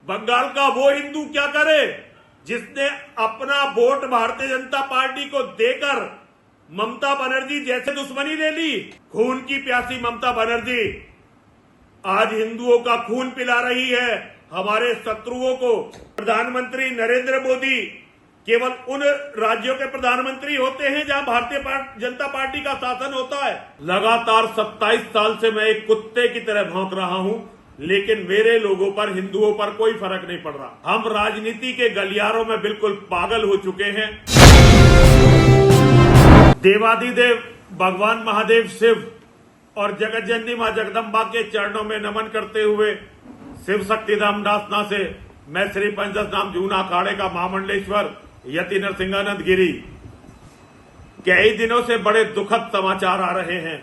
बंगाल का वो हिंदू क्या करे जिसने अपना वोट भारतीय जनता पार्टी को देकर ममता बनर्जी जैसे दुश्मनी ले ली। खून की प्यासी ममता बनर्जी आज हिंदुओं का खून पिला रही है, हमारे शत्रुओं को। प्रधानमंत्री नरेंद्र मोदी केवल उन राज्यों के प्रधानमंत्री होते हैं जहां भारतीय जनता पार्टी का शासन होता है। लगातार 27 साल से मैं एक कुत्ते की तरह भौंक रहा हूं, लेकिन मेरे लोगों पर, हिंदुओं पर कोई फर्क नहीं पड़ रहा। हम राजनीति के गलियारों में बिल्कुल पागल हो चुके हैं। देवादिदेव भगवान महादेव शिव और जगत जननी मां जगदम्बा के चरणों में नमन करते हुए शिव शक्ति रामदासना से मैं श्री पंचदश नाम जूना अखाड़े का महामंडलेश्वर यति नरसिंहानंद गिरी। कई दिनों से बड़े दुखद समाचार आ रहे हैं।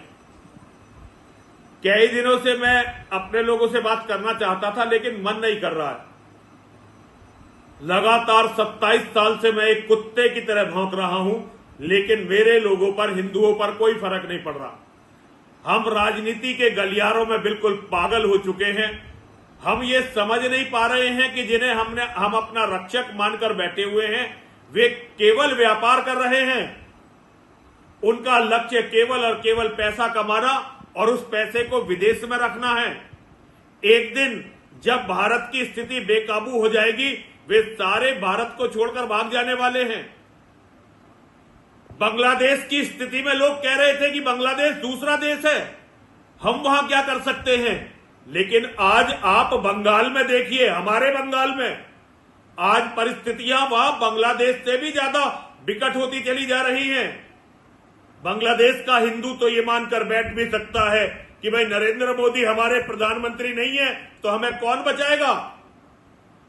कई दिनों से मैं अपने लोगों से बात करना चाहता था, लेकिन मन नहीं कर रहा है। लगातार 27 साल से मैं एक कुत्ते की तरह भौंक रहा हूं, लेकिन मेरे लोगों पर, हिंदुओं पर कोई फर्क नहीं पड़ रहा। हम राजनीति के गलियारों में बिल्कुल पागल हो चुके हैं। हम ये समझ नहीं पा रहे हैं कि जिन्हें हम अपना रक्षक मानकर बैठे हुए हैं, वे केवल व्यापार कर रहे हैं। उनका लक्ष्य केवल और केवल पैसा कमाना और उस पैसे को विदेश में रखना है। एक दिन जब भारत की स्थिति बेकाबू हो जाएगी, वे सारे भारत को छोड़कर भाग जाने वाले हैं। बांग्लादेश की स्थिति में लोग कह रहे थे कि बांग्लादेश दूसरा देश है, हम वहां क्या कर सकते हैं। लेकिन आज आप बंगाल में देखिए, हमारे बंगाल में आज परिस्थितियां वहां बांग्लादेश से भी ज्यादा विकट होती चली जा रही हैं। बांग्लादेश का हिंदू तो ये मानकर बैठ भी सकता है कि भाई नरेंद्र मोदी हमारे प्रधानमंत्री नहीं है तो हमें कौन बचाएगा।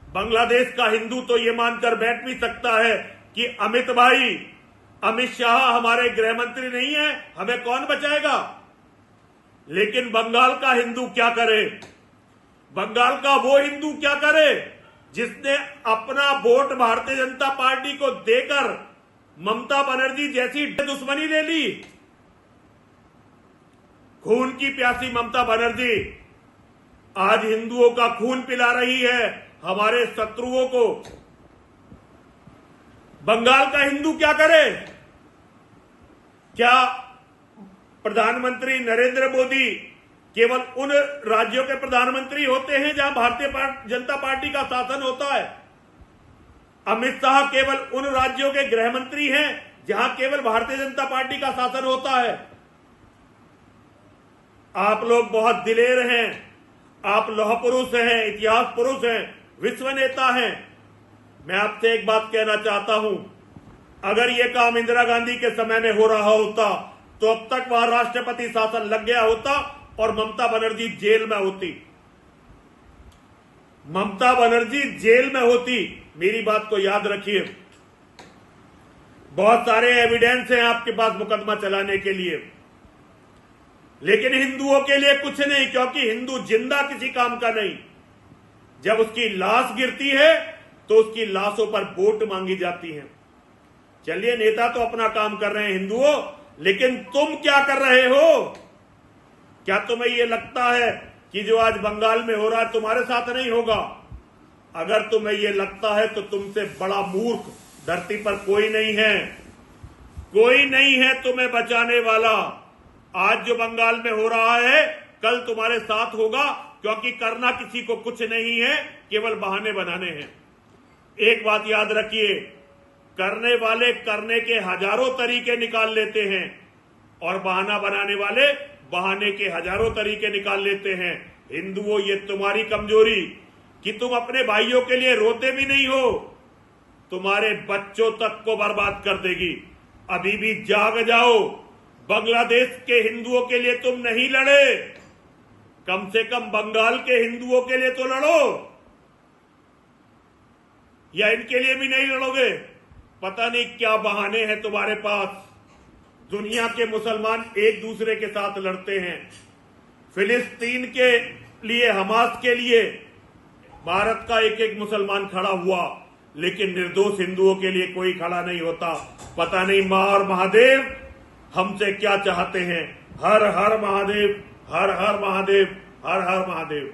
बांग्लादेश का हिंदू तो ये मानकर बैठ भी सकता है कि अमित शाह हमारे गृह मंत्री नहीं है, हमें कौन बचाएगा। लेकिन बंगाल का हिंदू क्या करे, बंगाल का वो हिंदू क्या करे जिसने अपना वोट भारतीय जनता पार्टी को देकर ममता बनर्जी जैसी दुश्मनी ले ली। खून की प्यासी ममता बनर्जी आज हिंदुओं का खून पिला रही है, हमारे शत्रुओं को। बंगाल का हिंदू क्या करे? क्या प्रधानमंत्री नरेंद्र मोदी केवल उन राज्यों के प्रधानमंत्री होते हैं जहां भारतीय जनता पार्टी का शासन होता है? अमित शाह केवल उन राज्यों के गृह मंत्री हैं जहां केवल भारतीय जनता पार्टी का शासन होता है। आप लोग बहुत दिलेर हैं, आप लौह पुरुष हैं, इतिहास पुरुष हैं, विश्व नेता हैं। मैं आपसे एक बात कहना चाहता हूं, अगर यह काम इंदिरा गांधी के समय में हो रहा होता तो अब तक वहां राष्ट्रपति शासन लग गया होता और ममता बनर्जी जेल में होती। ममता बनर्जी जेल में होती। मेरी बात को याद रखिए। बहुत सारे एविडेंस हैं आपके पास मुकदमा चलाने के लिए, लेकिन हिंदुओं के लिए कुछ नहीं, क्योंकि हिंदू जिंदा किसी काम का नहीं। जब उसकी लाश गिरती है तो उसकी लाशों पर वोट मांगी जाती है। चलिए, नेता तो अपना काम कर रहे हैं हिंदुओं, लेकिन तुम क्या कर रहे हो? क्या तुम्हें यह लगता है कि जो आज बंगाल में हो रहा है तुम्हारे साथ नहीं होगा? अगर तुम्हें यह लगता है तो तुमसे बड़ा मूर्ख धरती पर कोई नहीं है। कोई नहीं है तुम्हें बचाने वाला। आज जो बंगाल में हो रहा है कल तुम्हारे साथ होगा, क्योंकि करना किसी को कुछ नहीं है, केवल बहाने बनाने हैं। एक बात याद रखिए, करने वाले करने के हजारों तरीके निकाल लेते हैं और बहाना बनाने वाले बहाने के हजारों तरीके निकाल लेते हैं। हिंदुओं, ये तुम्हारी कमजोरी कि तुम अपने भाइयों के लिए रोते भी नहीं हो, तुम्हारे बच्चों तक को बर्बाद कर देगी। अभी भी जाग जाओ। बांग्लादेश के हिंदुओं के लिए तुम नहीं लड़े, कम से कम बंगाल के हिंदुओं के लिए तो लड़ो, या इनके लिए भी नहीं लड़ोगे? पता नहीं क्या बहाने हैं तुम्हारे पास। दुनिया के मुसलमान एक दूसरे के साथ लड़ते हैं। फिलिस्तीन के लिए, हमास के लिए भारत का एक एक मुसलमान खड़ा हुआ, लेकिन निर्दोष हिंदुओं के लिए कोई खड़ा नहीं होता। पता नहीं मां और महादेव हमसे क्या चाहते हैं। हर हर महादेव, हर हर महादेव, हर हर महादेव।